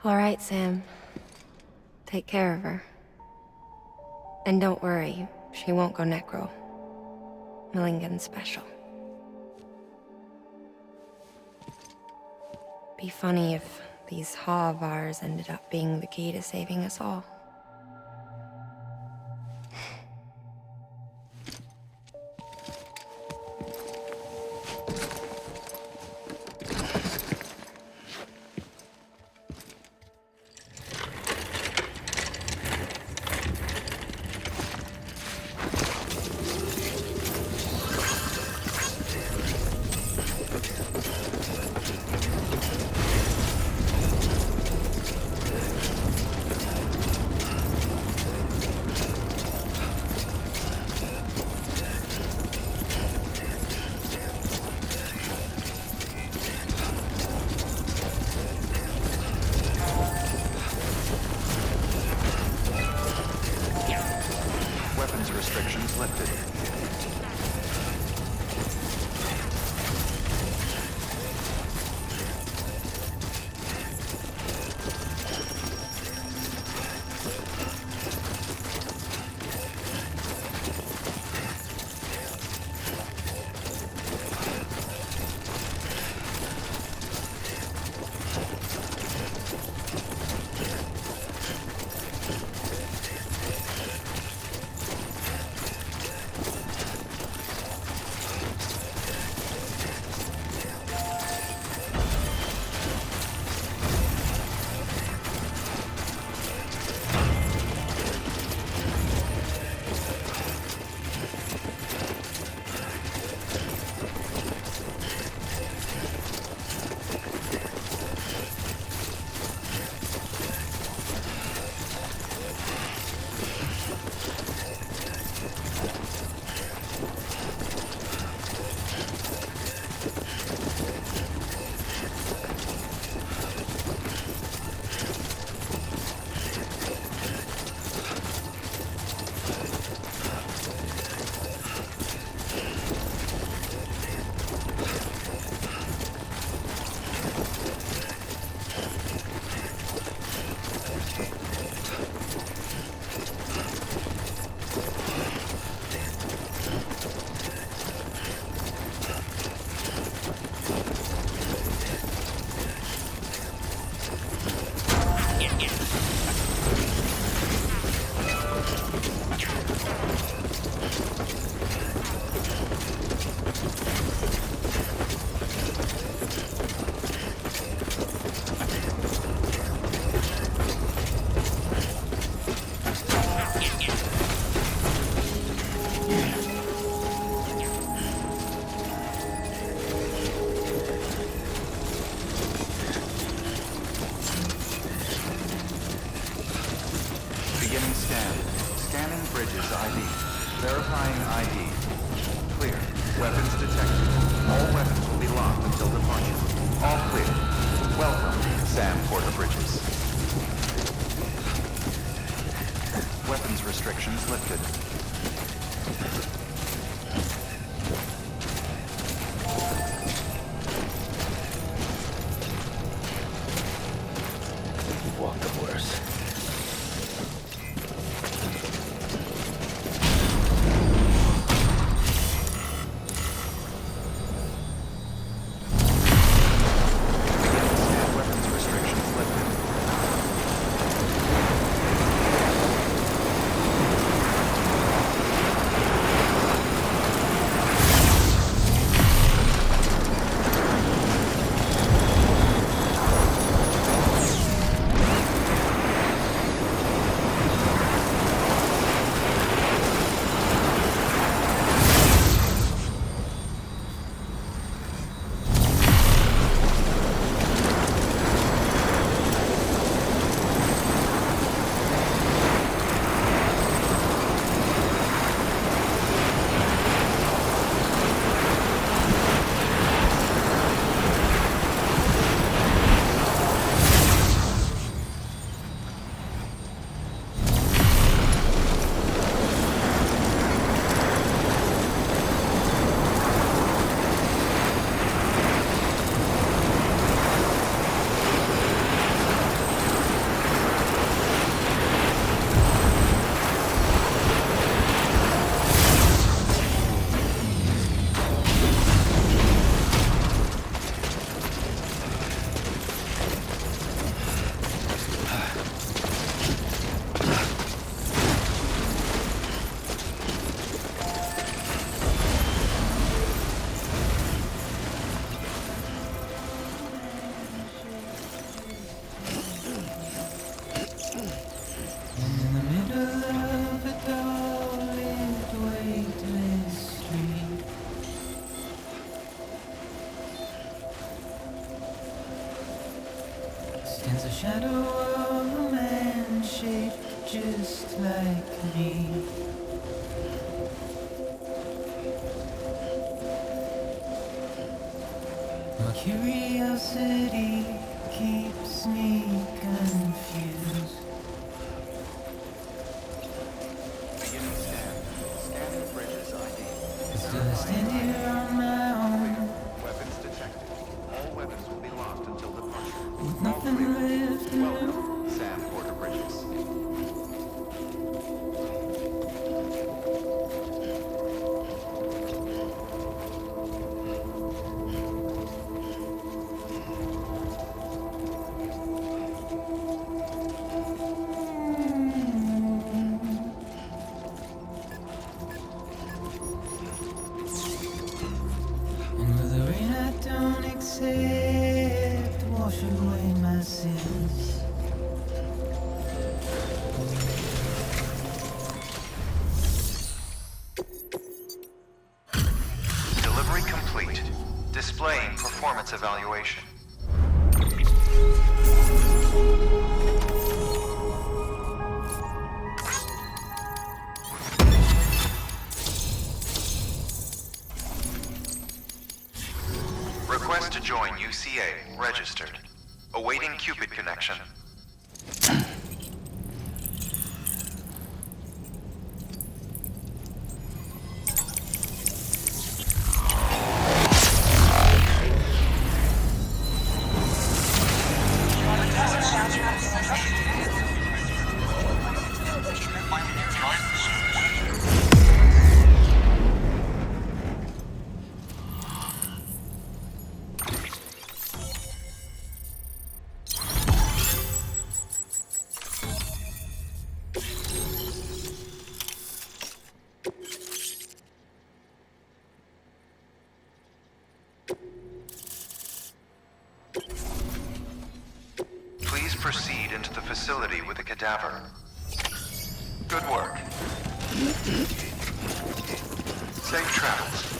All right, Sam. Take care of her. And don't worry, she won't go necro. Millingan's special. Be funny if these Ha of ours ended up being the key to saving us all. Restrictions lifted. Scanning bridges ID. Verifying ID. Clear. Weapons detected. All weapons will be locked until departure. All clear. Welcome, Sam Porter Bridges. Weapons restrictions lifted. Walk the horse. shadow of a man shaped just like me. My curiosity keeps me confused. Beginning scan. Scanning bridges ID. Still I stand here on my own, Weapons detected. All weapons will be locked until departure. with All nothing clear. left to Welcome, lose. Sam Porter Bridges. And with the rain I don't accept, wash away my sins. Delivery complete. Displaying performance evaluation. Request to join UCA. Registered. Awaiting Cupid connection. Please proceed into the facility with the cadaver. Good work. Safe travels.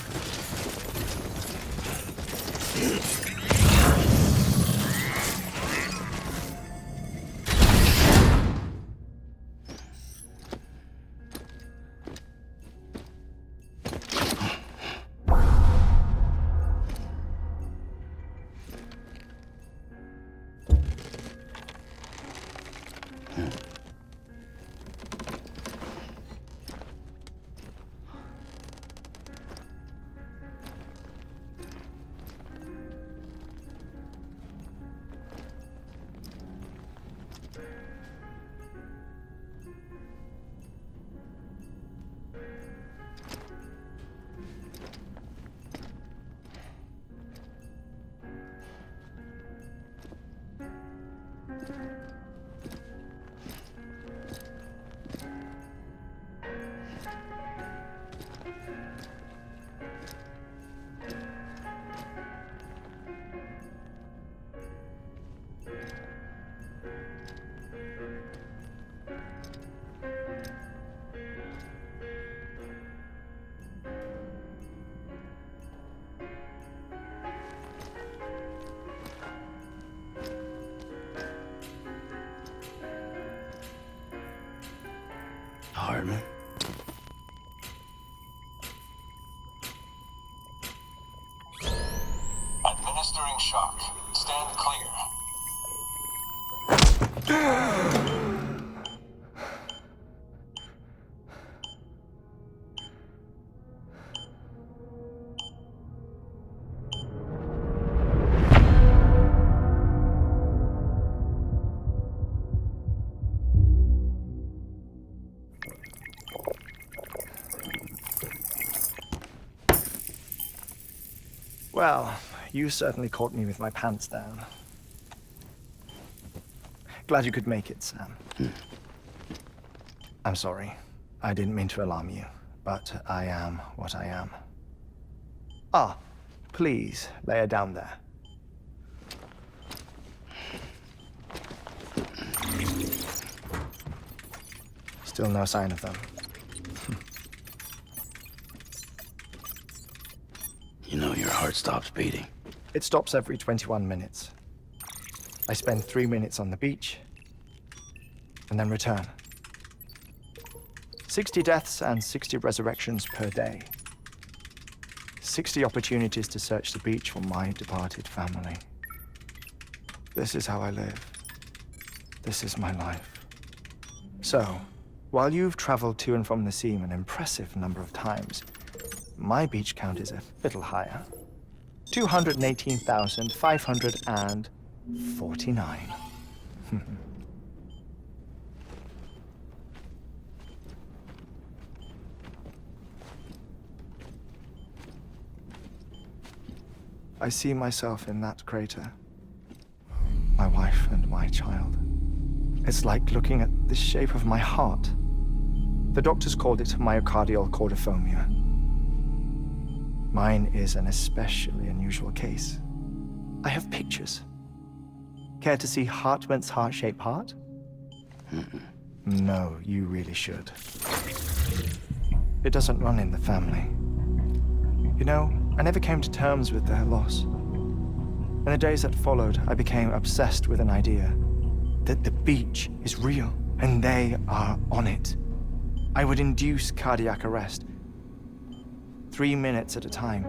Heartman? Administering shock. Stand clear. Well, you certainly caught me with my pants down. Glad you could make it, Sam. I'm sorry. I didn't mean to alarm you, but I am what I am. Ah, please, lay her down there. Still no sign of them. You know, your heart stops beating. It stops every 21 minutes. I spend 3 minutes on the beach, and then return. 60 deaths and 60 resurrections per day. 60 opportunities to search the beach for my departed family. This is how I live. This is my life. So, while you've traveled to and from the seam an impressive number of times, my beach count is a little higher. 218,549. I see myself in that crater. My wife and my child. It's like looking at the shape of my heart. The doctors called it myocardial cordiformia. Mine is an especially unusual case. I have pictures. Care to see Heartman's heart-shaped heart? No, you really should. It doesn't run in the family. You know, I never came to terms with their loss. In the days that followed, I became obsessed with an idea that the beach is real and they are on it. I would induce cardiac arrest, 3 minutes at a time,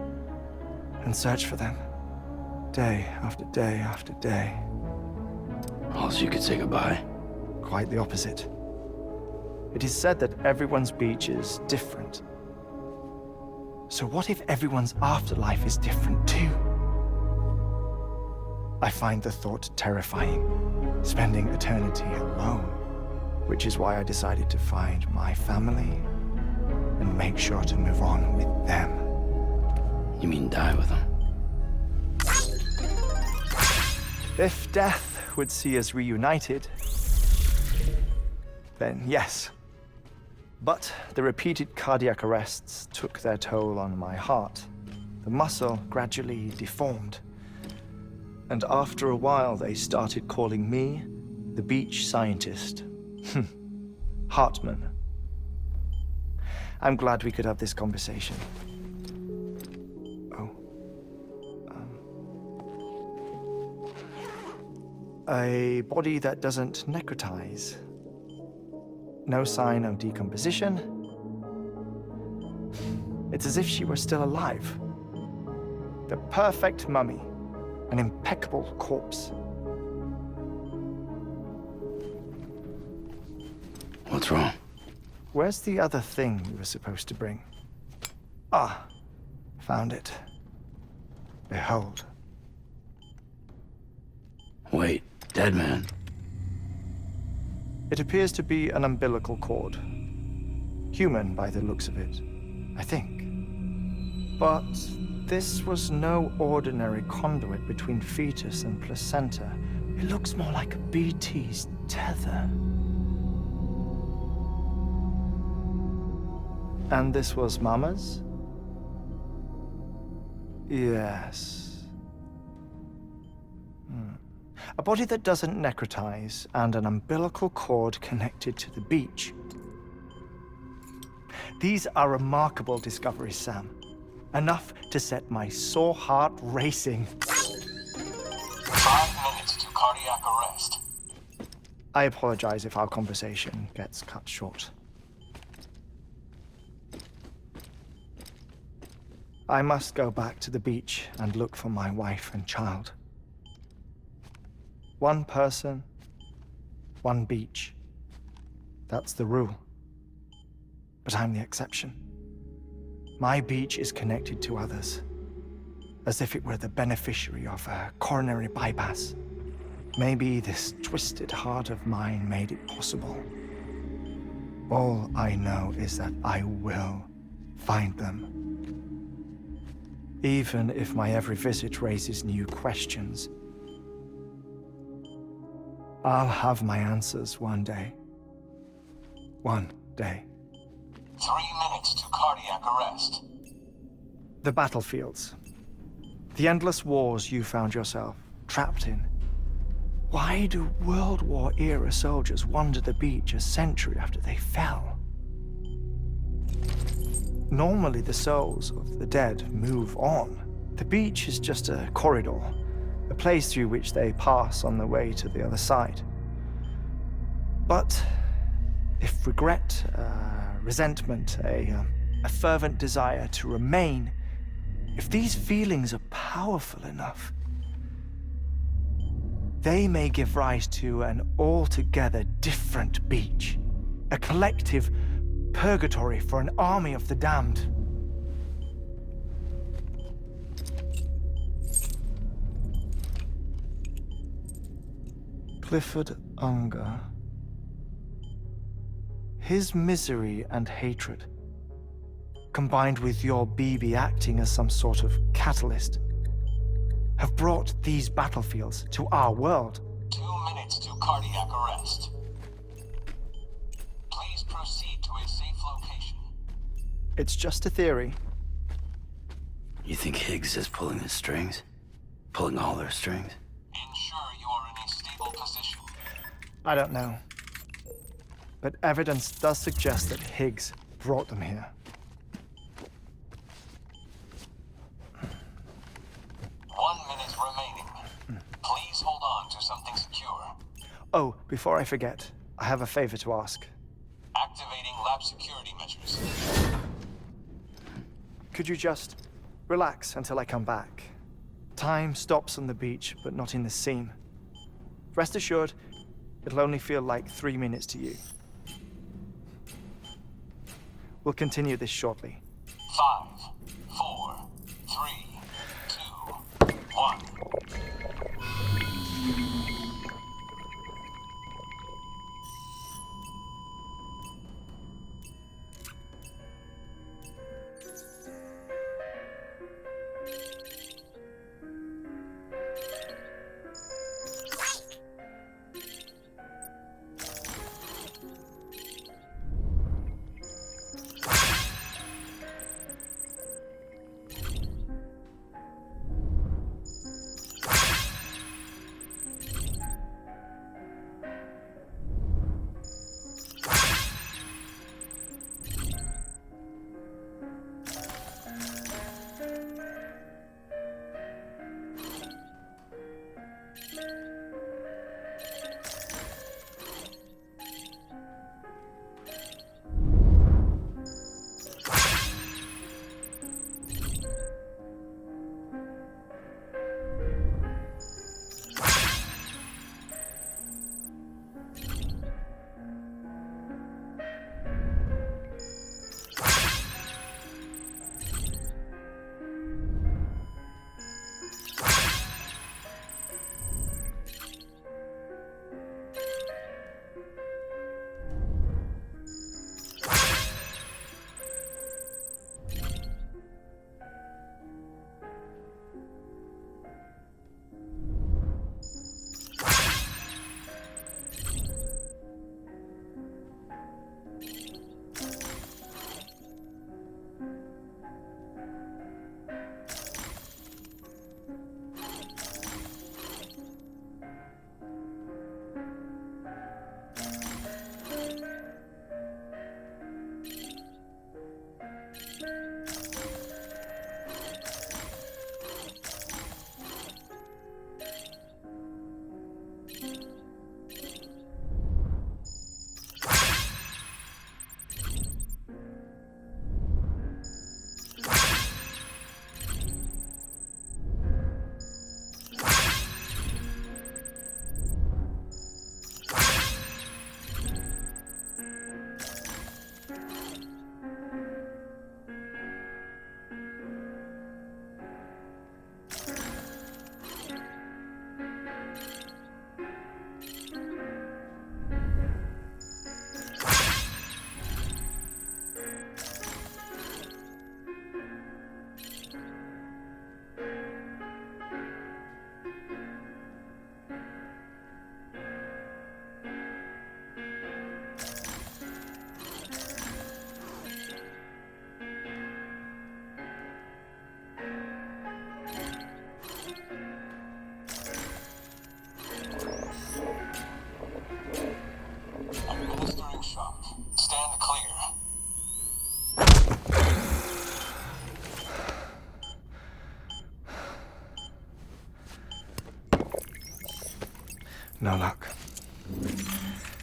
and search for them, day after day after day. Also, you could say goodbye. Quite the opposite. It is said that everyone's beach is different. So what if everyone's afterlife is different too? I find the thought terrifying, spending eternity alone, which is why I decided to find my family and make sure to move on with them. You mean die with them? If death would see us reunited, then yes. But the repeated cardiac arrests took their toll on my heart. The muscle gradually deformed. And after a while, they started calling me the beach scientist. Heartman. I'm glad we could have this conversation. Oh. A body that doesn't necrotize. No sign of decomposition. It's as if she were still alive. The perfect mummy. An impeccable corpse. What's wrong? Where's the other thing you were supposed to bring? Ah, found it. Behold. Wait, dead man. It appears to be an umbilical cord. Human by the looks of it, I think. But this was no ordinary conduit between fetus and placenta. It looks more like a BT's tether. And this was Mama's? Yes. A body that doesn't necrotize and an umbilical cord connected to the beach. These are remarkable discoveries, Sam. Enough to set my sore heart racing. 5 minutes to cardiac arrest. I apologize if our conversation gets cut short. I must go back to the beach and look for my wife and child. One person, one beach. That's the rule. But I'm the exception. My beach is connected to others, as if it were the beneficiary of a coronary bypass. Maybe this twisted heart of mine made it possible. All I know is that I will find them. Even if my every visit raises new questions, I'll have my answers one day. One day. 3 minutes to cardiac arrest. The battlefields. The endless wars you found yourself trapped in. Why do World War-era soldiers wander the beach a century after they fell? Normally, the souls of the dead move on. The beach is just a corridor, a place through which they pass on the way to the other side. But if regret, resentment, a fervent desire to remain, if these feelings are powerful enough, they may give rise to an altogether different beach, a collective purgatory for an army of the damned. Clifford Unger. His misery and hatred, combined with your BB acting as some sort of catalyst, have brought these battlefields to our world. 2 minutes to cardiac arrest. Please proceed to a safe location. It's just a theory. You think Higgs is pulling the strings? Pulling all their strings? Ensure you are in a stable position. I don't know. But evidence does suggest that Higgs brought them here. 1 minute remaining. Please hold on to something secure. Oh, before I forget, I have a favor to ask. Activating lab security measures. Could you just relax until I come back? Time stops on the beach, but not in the scene. Rest assured, it'll only feel like 3 minutes to you. We'll continue this shortly. 5, 4, 3, 2, 1. No luck.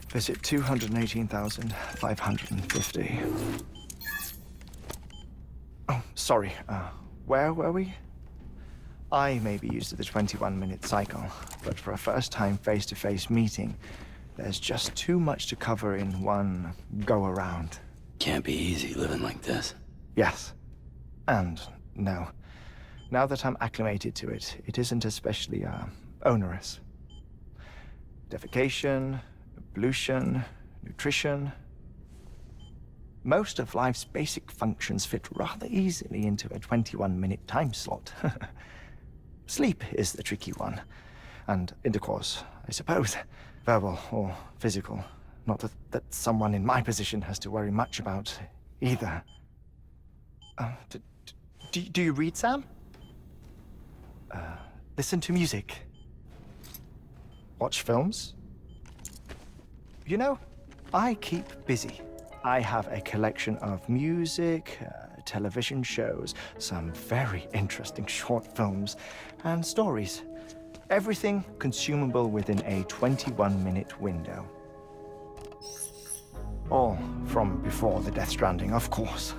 Visit 218,550. Oh, sorry. Where were we? I may be used to the 21-minute cycle, but for a first-time face-to-face meeting, there's just too much to cover in one go-around. Can't be easy living like this. Yes. And no. Now that I'm acclimated to it, it isn't especially, onerous. Defecation, ablution, nutrition. Most of life's basic functions fit rather easily into a 21-minute time slot. Sleep is the tricky one. And intercourse, I suppose. Verbal or physical. Not that someone in my position has to worry much about either. Do you read, Sam? Listen to music. Watch films. You know, I keep busy. I have a collection of music, television shows, some very interesting short films, and stories. Everything consumable within a 21-minute window. All from before the Death Stranding, of course.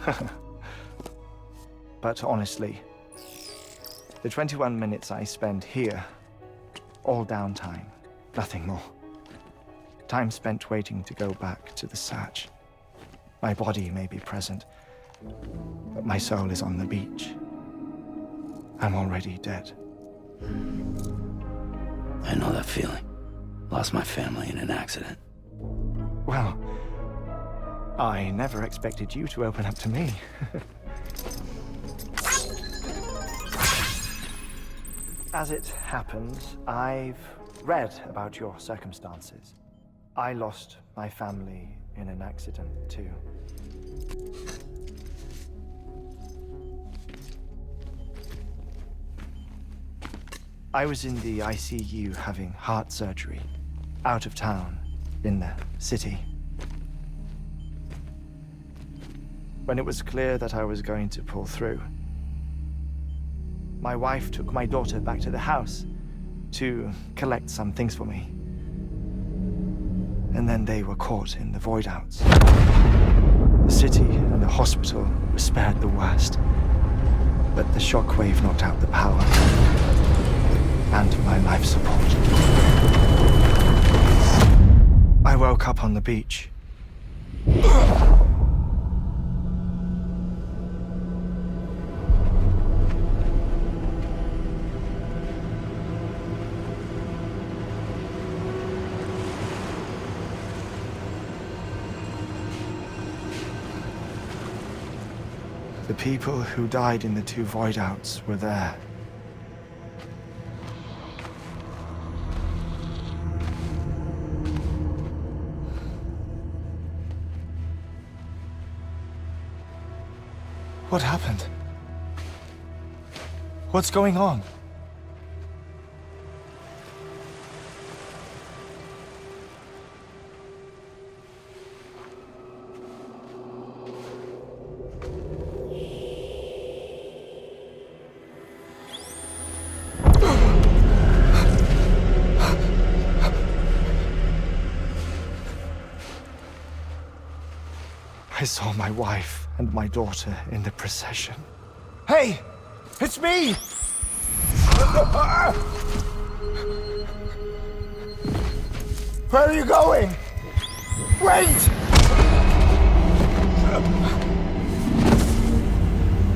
But honestly, the 21 minutes I spend here, all downtime, nothing more. Time spent waiting to go back to the search. My body may be present, but my soul is on the beach. I'm already dead. I know that feeling. Lost my family in an accident. Well, I never expected you to open up to me. As it happens, I've read about your circumstances. I lost my family in an accident, too. I was in the ICU having heart surgery, out of town, in the city. When it was clear that I was going to pull through, my wife took my daughter back to the house to collect some things for me. And then they were caught in the void-outs. The city and the hospital were spared the worst, but the shockwave knocked out the power and my life support. I woke up on the beach. The people who died in the two void-outs were there. What happened? What's going on? I saw my wife and my daughter in the procession. Hey! It's me! Where are you going? Wait!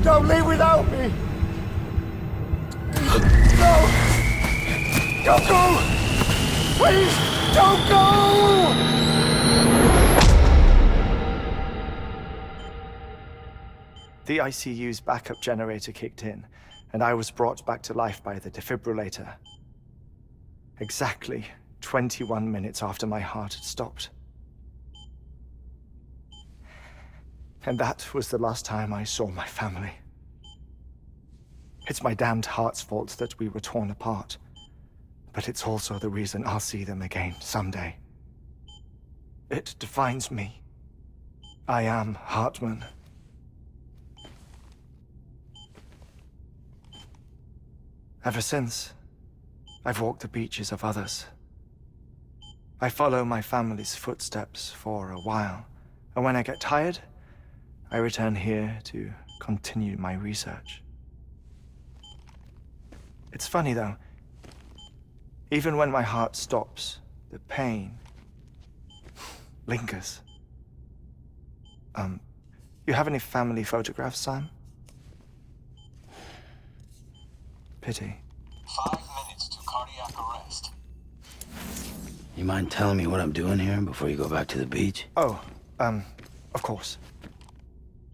Don't leave without me! No! Don't go! Please, don't go! The ICU's backup generator kicked in, and I was brought back to life by the defibrillator. Exactly 21 minutes after my heart had stopped. And that was the last time I saw my family. It's my damned heart's fault that we were torn apart, but it's also the reason I'll see them again someday. It defines me. I am Heartman. Ever since, I've walked the beaches of others, I follow my family's footsteps for a while, and when I get tired, I return here to continue my research. It's funny though, even when my heart stops, the pain lingers. You have any family photographs, Sam? Pity. 5 minutes to cardiac arrest. You mind telling me what I'm doing here before you go back to the beach? Oh, of course.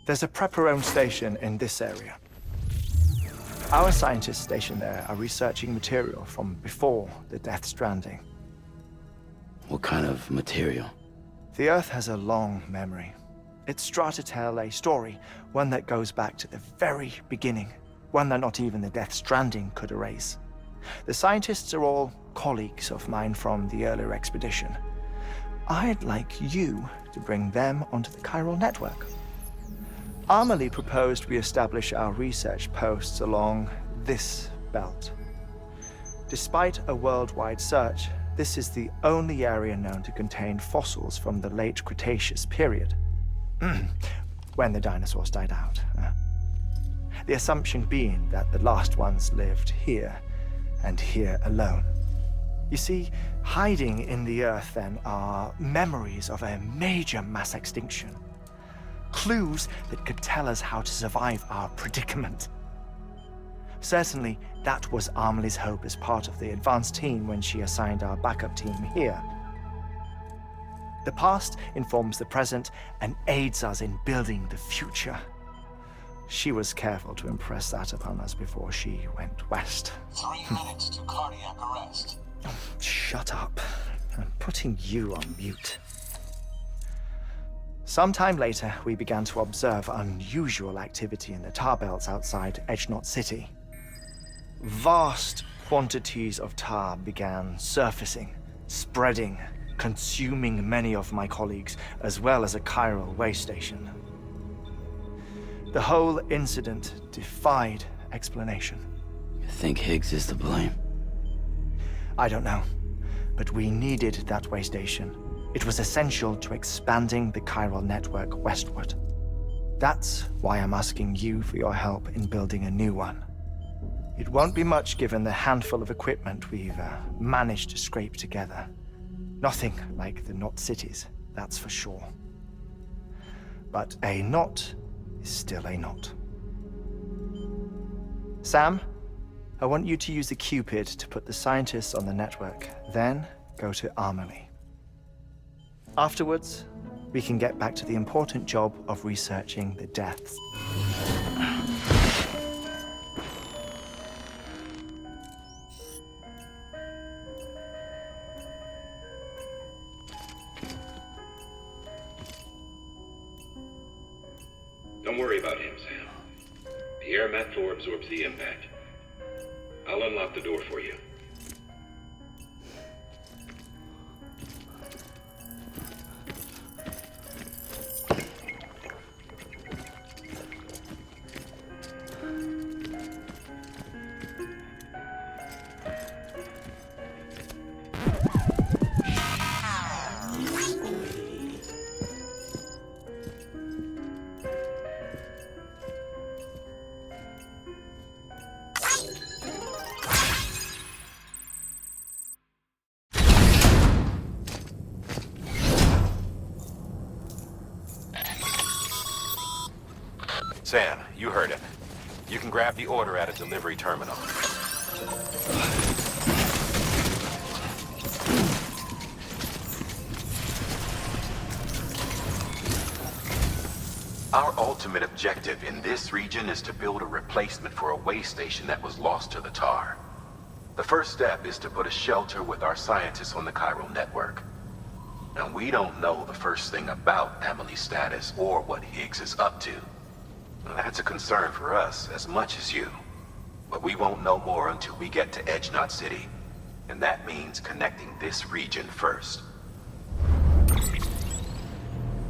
There's a Prepperone station in this area. Our scientists stationed there are researching material from before the Death Stranding. What kind of material? The Earth has a long memory. It's trying to tell a story, one that goes back to the very beginning, one that not even the Death Stranding could erase. The scientists are all colleagues of mine from the earlier expedition. I'd like you to bring them onto the chiral network. Amelie proposed we establish our research posts along this belt. Despite a worldwide search, this is the only area known to contain fossils from the late Cretaceous period, when the dinosaurs died out. The assumption being that the last ones lived here, and here alone. You see, hiding in the Earth then are memories of a major mass extinction. Clues that could tell us how to survive our predicament. Certainly, that was Amelie's hope as part of the advanced team when she assigned our backup team here. The past informs the present and aids us in building the future. She was careful to impress that upon us before she went west. 3 minutes to cardiac arrest. Shut up. I'm putting you on mute. Sometime later, we began to observe unusual activity in the tar belts outside Edge Knot City. Vast quantities of tar began surfacing, spreading, consuming many of my colleagues, as well as a chiral way station. The whole incident defied explanation. You think Higgs is to blame? I don't know, but we needed that way station. It was essential to expanding the chiral network westward. That's why I'm asking you for your help in building a new one. It won't be much given the handful of equipment we've managed to scrape together. Nothing like the Knot cities, that's for sure. But a knot is still a knot. Sam, I want you to use the Cupid to put the scientists on the network, then go to Amelie. Afterwards, we can get back to the important job of researching the deaths. Don't worry about him, Sam. The air mat floor absorbs the impact. I'll unlock the door for you. Sam, you heard him. You can grab the order at a delivery terminal. Our ultimate objective in this region is to build a replacement for a way station that was lost to the tar. The first step is to put a shelter with our scientists on the chiral network. Now, we don't know the first thing about Amelie's status or what Higgs is up to. Now, that's a concern for us as much as you. But we won't know more until we get to Edge Knot City. And that means connecting this region first.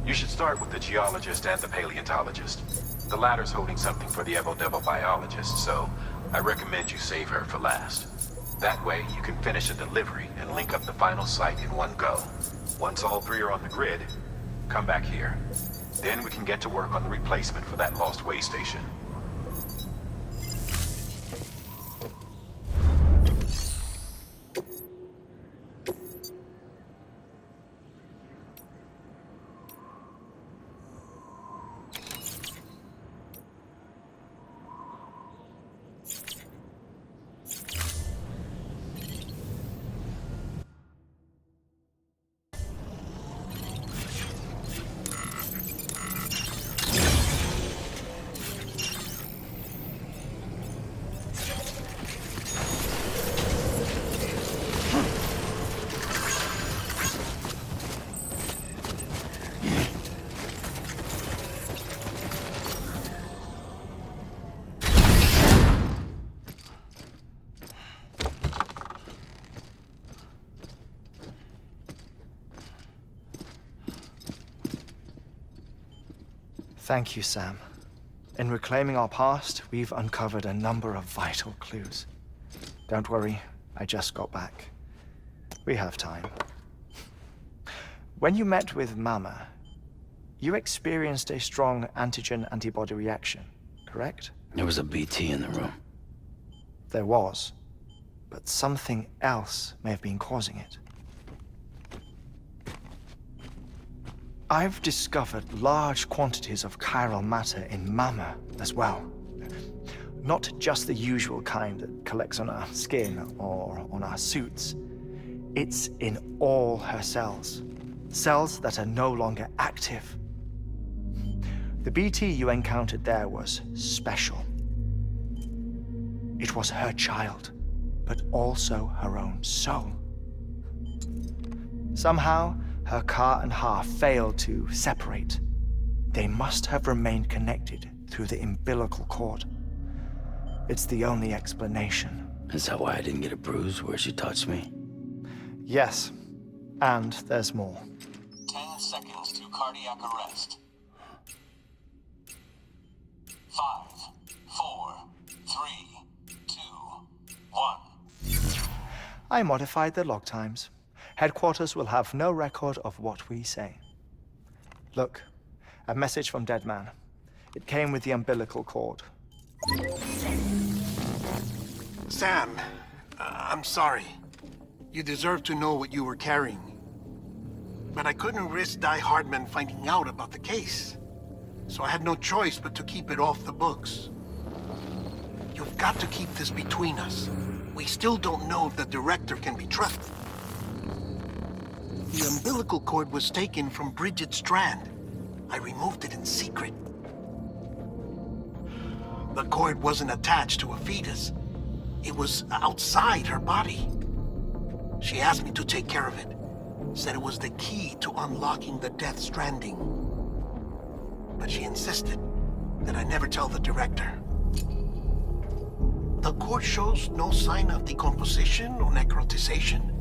You should start with the geologist and the paleontologist. The latter's holding something for the Evo Devil biologist, so I recommend you save her for last. That way, you can finish a delivery and link up the final site in one go. Once all three are on the grid, come back here. Then we can get to work on the replacement for that lost way station. Thank you, Sam. In reclaiming our past, we've uncovered a number of vital clues. Don't worry, I just got back. We have time. When you met with Mama, you experienced a strong antigen-antibody reaction, correct? There was a BT in the room. There was, but something else may have been causing it. I've discovered large quantities of chiral matter in Mama as well. Not just the usual kind that collects on our skin or on our suits. It's in all her cells. Cells that are no longer active. The BT you encountered there was special. It was her child, but also her own soul. Somehow, her car and half failed to separate. They must have remained connected through the umbilical cord. It's the only explanation. Is that why I didn't get a bruise where she touched me? Yes, and there's more. 10 seconds to cardiac arrest. 5, 4, 3, 2, 1. I modified the log times. Headquarters will have no record of what we say. Look, a message from Deadman. It came with the umbilical cord. Sam, I'm sorry. You deserve to know what you were carrying. But I couldn't risk Heartman finding out about the case. So I had no choice but to keep it off the books. You've got to keep this between us. We still don't know if the director can be trusted. The umbilical cord was taken from Bridget Strand. I removed it in secret. The cord wasn't attached to a fetus. It was outside her body. She asked me to take care of it. Said it was the key to unlocking the Death Stranding. But she insisted that I never tell the director. The cord shows no sign of decomposition or necrotization.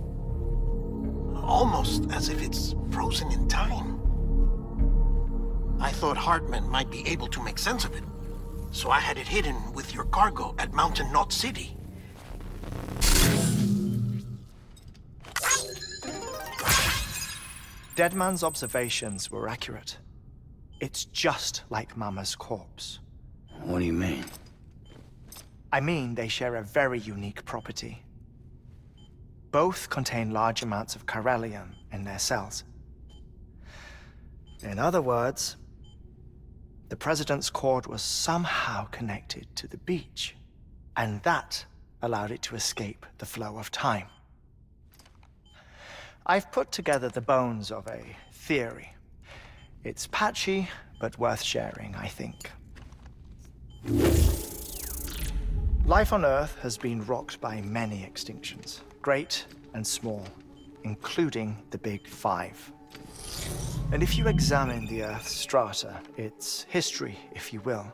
Almost as if it's frozen in time. I thought Heartman might be able to make sense of it, so I had it hidden with your cargo at Mountain Knot City. Deadman's observations were accurate. It's just like Mama's corpse. What do you mean? I mean, they share a very unique property. Both contain large amounts of chiralium in their cells. In other words, the President's cord was somehow connected to the beach, and that allowed it to escape the flow of time. I've put together the bones of a theory. It's patchy, but worth sharing, I think. Life on Earth has been rocked by many extinctions, great and small, including the Big Five. And if you examine the Earth's strata, its history, if you will,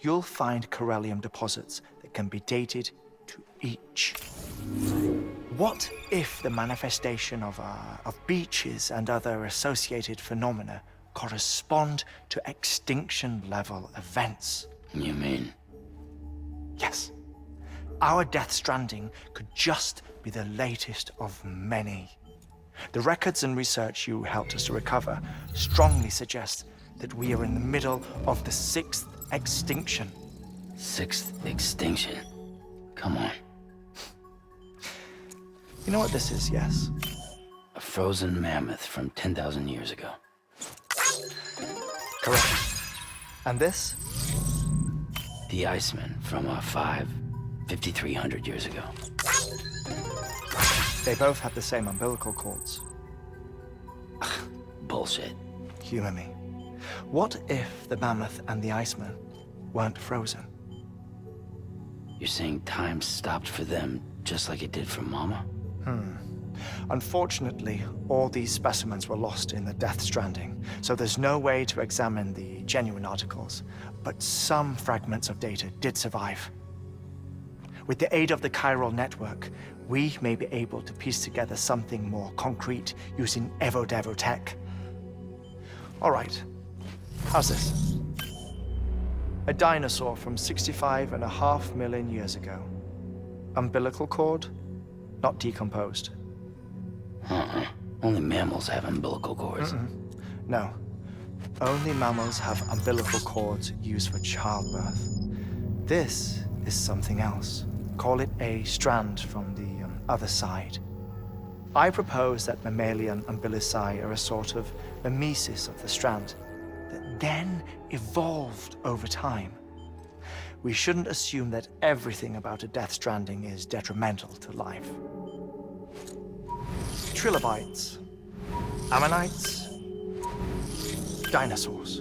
you'll find chiralium deposits that can be dated to each. What if the manifestation of beaches and other associated phenomena correspond to extinction-level events? You mean? Yes. Our Death Stranding could just be the latest of many. The records and research you helped us to recover strongly suggest that we are in the middle of the 6th extinction. 6th extinction? Come on. You know what this is, yes? A frozen mammoth from 10,000 years ago. Correct. And this? The Iceman from 5,300 years ago. They both have the same umbilical cords. Bullshit. Humor me. What if the mammoth and the Iceman weren't frozen? You're saying time stopped for them just like it did for Mama? Unfortunately, all these specimens were lost in the Death Stranding, so there's no way to examine the genuine articles. But some fragments of data did survive. With the aid of the chiral network, we may be able to piece together something more concrete using Evo-Devo tech. All right, how's this? A dinosaur from 65.5 million years ago. Umbilical cord, not decomposed. Only mammals have umbilical cords. No, only mammals have umbilical cords used for childbirth. This is something else. Call it a strand from the other side. I propose that mammalian umbilici are a sort of mimesis of the strand that then evolved over time. We shouldn't assume that everything about a Death Stranding is detrimental to life. Trilobites, ammonites, dinosaurs,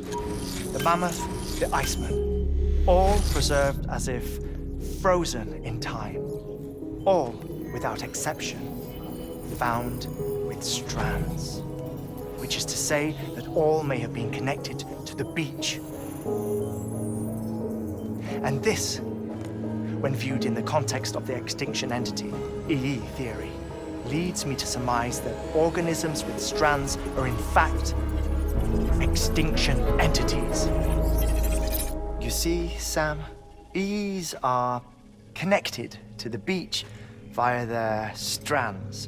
the mammoth, the Iceman, all preserved as if frozen in time, all without exception, found with strands, which is to say that all may have been connected to the beach. And this, when viewed in the context of the extinction entity, EE theory, leads me to surmise that organisms with strands are in fact extinction entities. You see, Sam, EEs are connected to the beach via their strands.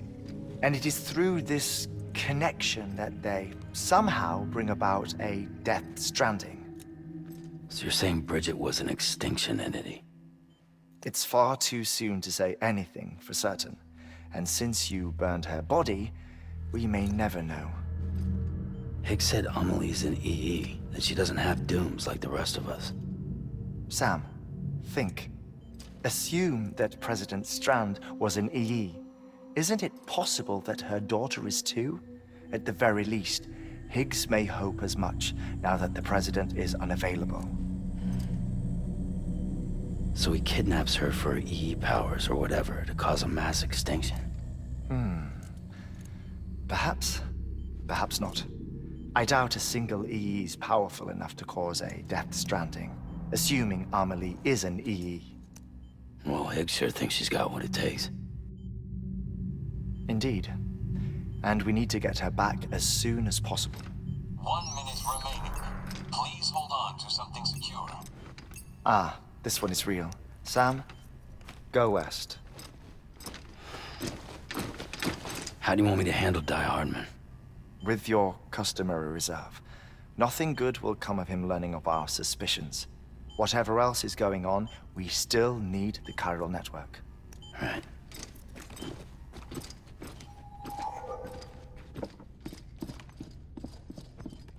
And it is through this connection that they somehow bring about a Death Stranding. So you're saying Bridget was an extinction entity? It's far too soon to say anything for certain. And since you burned her body, we may never know. Higgs said Amelie's an EE, that she doesn't have dooms like the rest of us. Sam, think. Assume that President Strand was an EE. Isn't it possible that her daughter is too? At the very least, Higgs may hope as much now that the president is unavailable. So he kidnaps her for EE powers or whatever to cause a mass extinction? Perhaps. Perhaps not. I doubt a single EE is powerful enough to cause a Death Stranding, assuming Amelie is an EE. Well, Higgs sure thinks she's got what it takes. Indeed. And we need to get her back as soon as possible. 1 minute remaining. Please hold on to something secure. Ah, this one is real. Sam, go west. How do you want me to handle Heartman? With your customary reserve. Nothing good will come of him learning of our suspicions. Whatever else is going on, we still need the chiral network. Right.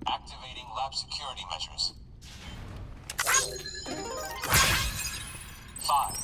Activating lab security measures. 5,